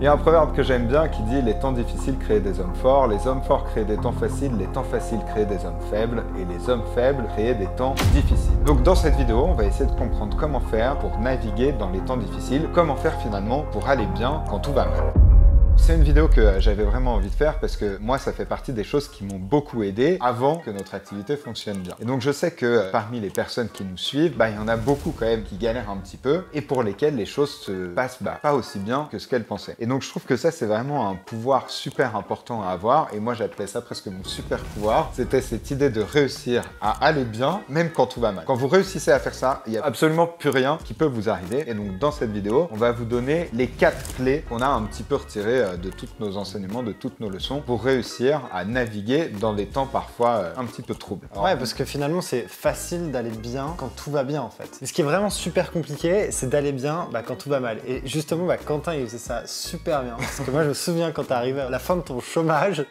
Il y a un proverbe que j'aime bien qui dit « Les temps difficiles créent des hommes forts, les hommes forts créent des temps faciles, les temps faciles créent des hommes faibles, et les hommes faibles créent des temps difficiles. » Donc dans cette vidéo, on va essayer de comprendre comment faire pour naviguer dans les temps difficiles, comment faire finalement pour aller bien quand tout va mal. C'est une vidéo que j'avais vraiment envie de faire parce que moi, ça fait partie des choses qui m'ont beaucoup aidé avant que notre activité fonctionne bien. Et donc, je sais que parmi les personnes qui nous suivent, il y en a beaucoup quand même qui galèrent un petit peu et pour lesquelles les choses se passent pas aussi bien que ce qu'elles pensaient. Et donc, je trouve que ça, c'est vraiment un pouvoir super important à avoir et moi, j'appelais ça presque mon super pouvoir. C'était cette idée de réussir à aller bien, même quand tout va mal. Quand vous réussissez à faire ça, il n'y a absolument plus rien qui peut vous arriver. Et donc, dans cette vidéo, on va vous donner les 4 clés qu'on a un petit peu retirées de tous nos enseignements, de toutes nos leçons pour réussir à naviguer dans des temps parfois un petit peu troubles. Alors, ouais, parce que finalement, c'est facile d'aller bien quand tout va bien en fait. Et ce qui est vraiment super compliqué, c'est d'aller bien quand tout va mal. Et justement, Quentin, il faisait ça super bien. Parce que moi, je me souviens quand t'es arrivé à la fin de ton chômage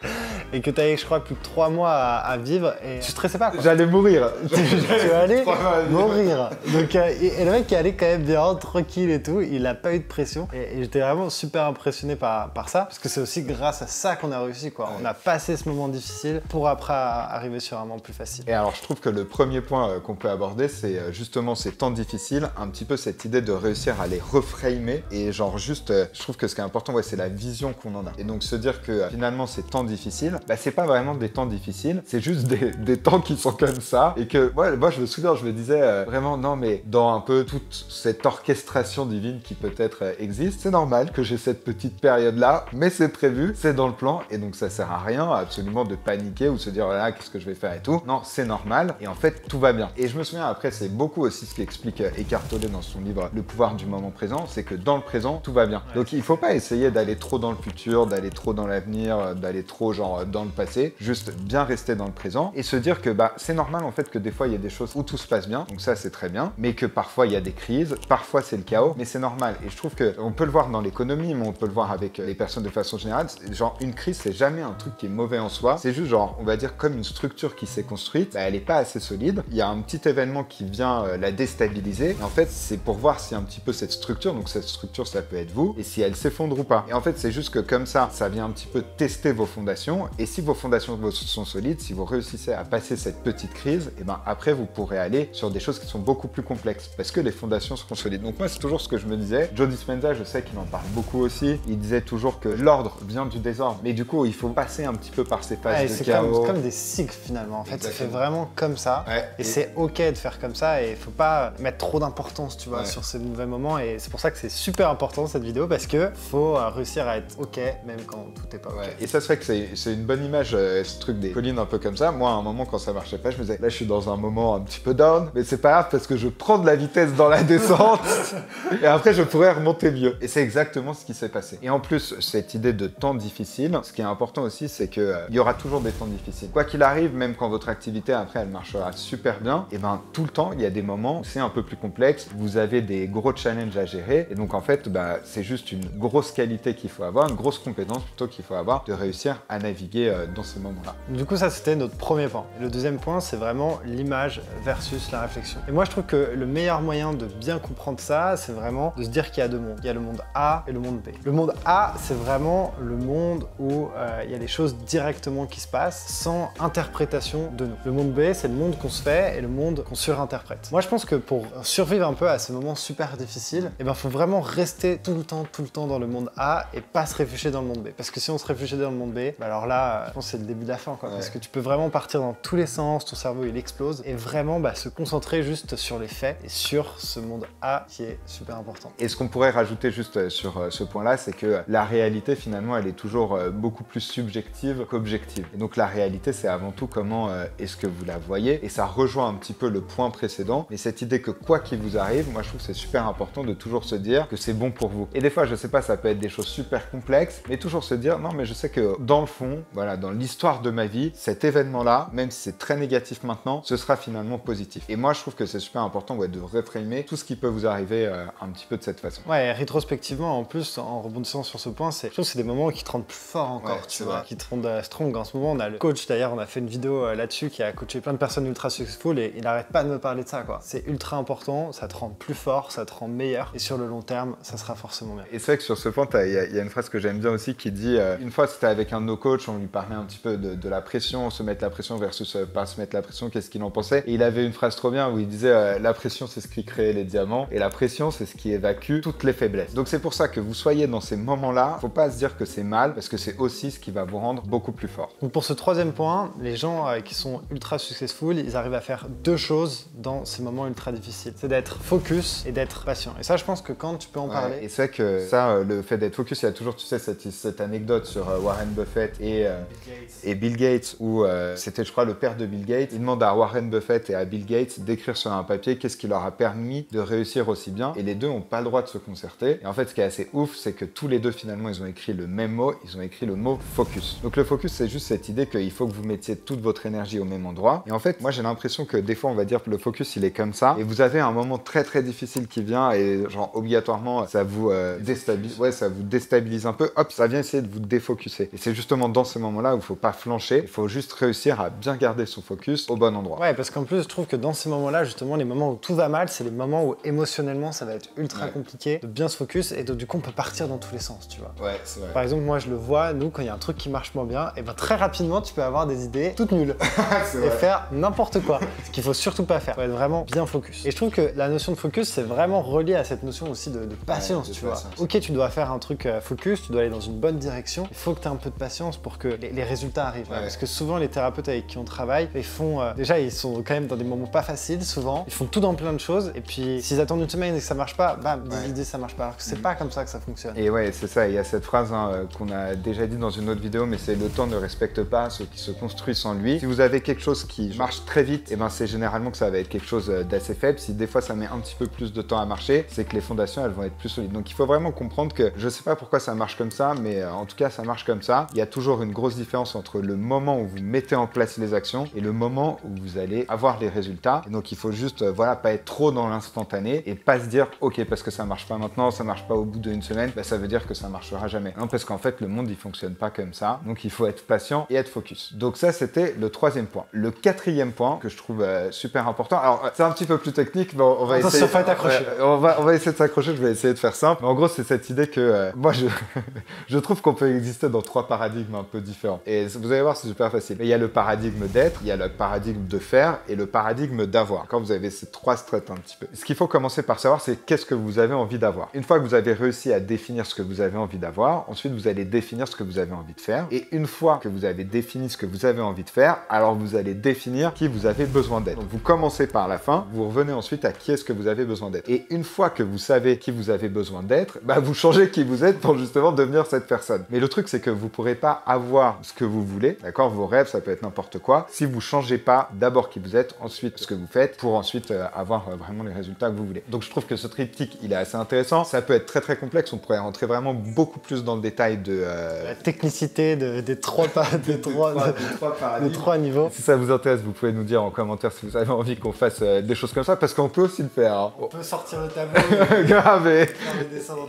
et que t'avais, je crois, plus que 3 mois à vivre et tu stressais pas. J'allais mourir. Tu allais mourir. Donc, et le mec qui allait quand même bien, tranquille et tout, il a pas eu de pression. Et j'étais vraiment super impressionné par ça. Parce que c'est aussi grâce à ça qu'on a réussi, quoi. Ouais. On a passé ce moment difficile pour après arriver sur un moment plus facile. Et alors, je trouve que le premier point qu'on peut aborder, c'est justement ces temps difficiles, un petit peu cette idée de réussir à les reframer. Et genre juste, je trouve que ce qui est important, c'est la vision qu'on en a. Et donc se dire que finalement, ces temps difficiles, c'est pas vraiment des temps difficiles, c'est juste des temps qui sont comme ça. Et que moi, je me souviens, je me disais vraiment, non, mais dans un peu toute cette orchestration divine qui peut-être existe, c'est normal que j'ai cette petite période-là, mais c'est prévu, c'est dans le plan, et donc ça sert à rien absolument de paniquer ou se dire ah, qu'est-ce que je vais faire et tout. Non, c'est normal, et en fait tout va bien. Et je me souviens après, c'est beaucoup aussi ce qu'explique Eckhart Tolle dans son livre Le pouvoir du moment présent, c'est que dans le présent tout va bien. Ouais. Donc il faut pas essayer d'aller trop dans le futur, d'aller trop dans l'avenir, d'aller trop genre dans le passé, juste bien rester dans le présent et se dire que c'est normal en fait que des fois il y a des choses où tout se passe bien, donc ça c'est très bien, mais que parfois il y a des crises, parfois c'est le chaos, mais c'est normal. Et je trouve que on peut le voir dans l'économie, mais on peut le voir avec les personnes de façon générale, genre une crise c'est jamais un truc qui est mauvais en soi, c'est juste genre on va dire comme une structure qui s'est construite, elle est pas assez solide, il y a un petit événement qui vient la déstabiliser, et en fait c'est pour voir si un petit peu cette structure, donc cette structure ça peut être vous, et si elle s'effondre ou pas. Et en fait c'est juste que comme ça vient un petit peu tester vos fondations, et si vos fondations sont solides, si vous réussissez à passer cette petite crise, et après vous pourrez aller sur des choses qui sont beaucoup plus complexes, parce que les fondations seront solides. Donc moi c'est toujours ce que je me disais, Joe Dispenza je sais qu'il en parle beaucoup aussi, il disait toujours que l'ordre vient du désordre, mais du coup il faut passer un petit peu par ces phases de chaos. C'est comme des cycles finalement, en fait. Exactement. Ça fait vraiment comme ça, et c'est ok de faire comme ça, et il faut pas mettre trop d'importance, tu vois, sur ces mauvais moments, et c'est pour ça que c'est super important cette vidéo, parce que faut réussir à être ok, même quand tout est pas ok. Et ça c'est vrai que c'est une bonne image, ce truc des collines un peu comme ça. Moi à un moment quand ça marchait pas, je me disais, là je suis dans un moment un petit peu down, mais c'est pas grave parce que je prends de la vitesse dans la descente, et après je pourrais remonter mieux. Et c'est exactement ce qui s'est passé. Et en plus, cette idée de temps difficile, ce qui est important aussi, c'est qu'il y aura toujours des temps difficiles. Quoi qu'il arrive, même quand votre activité après elle marchera super bien, et tout le temps il y a des moments où c'est un peu plus complexe, vous avez des gros challenges à gérer, et donc en fait c'est juste une grosse qualité qu'il faut avoir, une grosse compétence plutôt qu'il faut avoir de réussir à naviguer dans ces moments-là. Du coup ça c'était notre premier point. Et le deuxième point c'est vraiment l'image versus la réflexion. Et moi je trouve que le meilleur moyen de bien comprendre ça, c'est vraiment de se dire qu'il y a deux mondes. Il y a le monde A et le monde B. Le monde A c'est vraiment le monde où il y a des choses directement qui se passent sans interprétation de nous. Le monde B c'est le monde qu'on se fait et le monde qu'on surinterprète. Moi je pense que pour survivre un peu à ces moments super difficiles, faut vraiment rester tout le temps dans le monde A et pas se réfugier dans le monde B. Parce que si on se réfugie dans le monde B, alors là, je pense que c'est le début de la fin, quoi. Parce que tu peux vraiment partir dans tous les sens, ton cerveau il explose, et vraiment se concentrer juste sur les faits et sur ce monde A qui est super important. Et ce qu'on pourrait rajouter juste sur ce point-là, c'est que la réalité finalement elle est toujours beaucoup plus subjective qu'objective. Et donc la réalité c'est avant tout comment est-ce que vous la voyez, et ça rejoint un petit peu le point précédent, mais cette idée que quoi qu'il vous arrive, moi je trouve que c'est super important de toujours se dire que c'est bon pour vous. Et des fois je sais pas, ça peut être des choses super complexes, mais toujours se dire non mais je sais que dans le fond voilà, dans l'histoire de ma vie, cet événement-là, même si c'est très négatif maintenant, ce sera finalement positif. Et moi, je trouve que c'est super important de reframer tout ce qui peut vous arriver un petit peu de cette façon. Ouais, et rétrospectivement, en plus, en rebondissant sur ce point, je trouve que c'est des moments qui te rendent plus fort encore, tu vois, qui te rendent strong. En ce moment, on a le coach, d'ailleurs, on a fait une vidéo là-dessus qui a coaché plein de personnes ultra successful et il n'arrête pas de me parler de ça, quoi. C'est ultra important, ça te rend plus fort, ça te rend meilleur et sur le long terme, ça sera forcément bien. Et c'est vrai que sur ce point, il y a une phrase que j'aime bien aussi qui dit une fois c'était avec un de nos coachs, on lui parlait un petit peu de la pression, se mettre la pression versus pas se mettre la pression, qu'est-ce qu'il en pensait. Et il avait une phrase trop bien où il disait la pression c'est ce qui crée les diamants et la pression c'est ce qui évacue toutes les faiblesses. Donc c'est pour ça que vous soyez dans ces moments-là, faut pas se dire que c'est mal parce que c'est aussi ce qui va vous rendre beaucoup plus fort. Donc pour ce troisième point, les gens qui sont ultra successful, ils arrivent à faire deux choses dans ces moments ultra difficiles. C'est d'être focus et d'être patient. Et ça, je pense que quand tu peux en parler... Et c'est vrai que ça, le fait d'être focus, il y a toujours, tu sais, cette anecdote sur Warren Buffett et Bill Gates où c'était, je crois, le père de Bill Gates. Il demande à Warren Buffett et à Bill Gates d'écrire sur un papier qu'est-ce qui leur a permis de réussir aussi bien. Et les deux n'ont pas le droit de se concerter. Et en fait, ce qui est assez ouf, c'est que tous les deux, finalement, ils ont écrit le même mot. Ils ont écrit le mot focus. Donc le focus, c'est juste cette idée qu'il faut que vous mettiez toute votre énergie au même endroit. Et en fait, moi, j'ai l'impression que des fois, on va dire que le focus, il est comme ça. Et vous avez un moment très, très difficile qui vient et genre, obligatoirement, ça vous déstabilise. Ouais, ça vous déstabilise un peu. Hop, ça vient essayer de vous défocuser. Et c'est justement dans ces moments-là où il faut pas flancher. Il faut juste réussir à bien garder son focus au bon endroit. Ouais, parce qu'en plus, je trouve que dans ces moments-là, justement, les moments où tout va mal, c'est les moments où émotionnellement, ça va être ultra compliqué de bien se focus et donc, du coup, on peut partir dans tous les sens, tu vois. Ouais, c'est vrai. Par exemple, moi, je le vois, nous, quand il y a un truc qui marche moins bien, et ben très rapidement, tu peux avoir des idées toutes nulles et faire n'importe quoi. Ce qu'il faut surtout pas faire. Il faut être vraiment bien focus. Et je trouve que la notion de focus, c'est vraiment relié à cette notion aussi de patience, tu vois. Ok, tu dois faire un truc focus, tu dois aller dans une bonne direction. Il faut que tu aies un peu de patience pour que les résultats arrivent. Parce que souvent, les thérapeutes avec qui on travaille, ils font déjà, ils sont quand même dans des moments pas faciles, souvent. Ils font tout dans plein de choses. Et puis, s'ils attendent une semaine et que ça marche pas, bam, des idées, ça marche pas. Alors que c'est pas comme ça que ça fonctionne. Et ouais, c'est ça. Il y a cette phrase qu'on a déjà dit dans une autre vidéo, mais c'est le temps ne respecte pas ceux qui se construisent sans lui. Si vous avez quelque chose qui marche très vite, et ben c'est généralement que ça va être quelque chose d'assez faible. Si des fois ça met un petit peu plus de temps à marcher, c'est que les fondations elles vont être plus solides. Donc il faut vraiment comprendre que je sais pas pourquoi ça marche comme ça, mais en tout cas ça marche comme ça. Il y a toujours une grosse différence entre le moment où vous mettez en place les actions et le moment où vous allez avoir les résultats. Et donc il faut juste voilà pas être trop dans l'instantané et pas se dire ok parce que ça marche pas maintenant, ça marche pas au bout d'une semaine, bah, ça veut dire que ça marchera jamais. Non parce qu'en fait le monde il fonctionne pas comme ça. Donc il faut être patient et être focus. Donc ça c'était le troisième point. Le quatrième point que je trouve super important. Alors c'est un petit peu plus technique, mais on va essayer. Pas t'accrocher. On va essayer de s'accrocher. Je vais essayer de faire simple. Mais en gros c'est cette idée que moi je trouve qu'on peut exister dans trois paradigmes un peu différents. Et vous allez voir c'est super facile. Il y a le paradigme d'être, il y a le paradigme de faire et le paradigme d'avoir. Quand vous avez ces trois strates un petit peu. Ce qu'il faut commencer par savoir c'est qu'est-ce que vous avez envie d'avoir. Une fois que vous avez réussi à définir ce que vous avez envie d'avoir, ensuite vous allez définir ce que vous avez envie de faire. Et une fois que vous avez défini ce que vous avez envie de faire, alors vous allez définir qui vous avez besoin d'être. Donc vous commencez par la fin, vous revenez ensuite à qui est-ce que vous avez besoin d'être. Et une fois que vous savez qui vous avez besoin d'être, bah vous changez qui vous êtes pour justement devenir cette personne. Mais le truc c'est que vous pourrez pas avoir ce que vous voulez, d'accord? Vos rêves, ça peut être n'importe quoi, si vous changez pas d'abord qui vous êtes, ensuite ce que vous faites, pour ensuite avoir vraiment les résultats que vous voulez. Donc je trouve que ce triptyque, il est assez intéressant. Ça peut être très très complexe, on pourrait rentrer vraiment beaucoup plus dans le détail de... La technicité des trois niveaux. Si ça vous intéresse, vous pouvez nous dire en commentaire si vous avez envie qu'on fasse des choses comme ça, parce qu'on peut aussi le faire. Hein. On peut sortir le tableau grave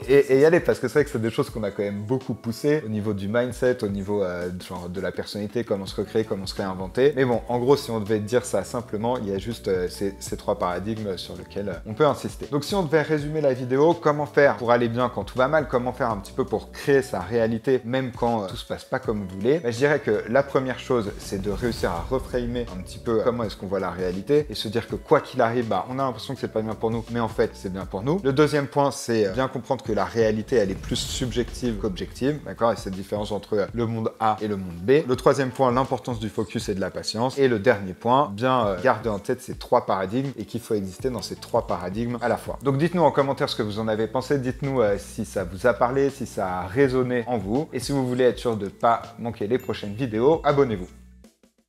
et y aller, parce que c'est vrai que c'est des choses qu'on a quand même beaucoup poussées au niveau du mindset, au niveau genre de la personnalité, comment se recréer, comment se réinventer. Mais bon, en gros, si on devait dire ça simplement, il y a juste ces trois paradigmes sur lesquels on peut insister. Donc si on devait résumer la vidéo, comment faire pour aller bien quand tout va mal, comment faire un petit peu pour créer sa réalité même quand tout se passe pas comme vous voulez, bah, je dirais que la première chose, c'est de réussir à reframer un petit peu comment est-ce qu'on voit la réalité et se dire que quoi qu'il arrive, bah, on a l'impression que c'est pas bien pour nous, mais en fait, c'est bien pour nous. Le deuxième point, c'est bien comprendre que la réalité, elle est plus subjective qu'objective, d'accord? Et cette différence entre le monde A et le monde B. Le troisième point, l'importance du focus et de la patience. Et le dernier point, bien garder en tête ces trois paradigmes et qu'il faut exister dans ces trois paradigmes à la fois. Donc dites-nous en commentaire ce que vous en avez pensé, dites-nous si ça vous a parlé, si ça a résonné en vous. Et si vous voulez être sûr de ne pas manquer les prochaines vidéos, abonnez-vous.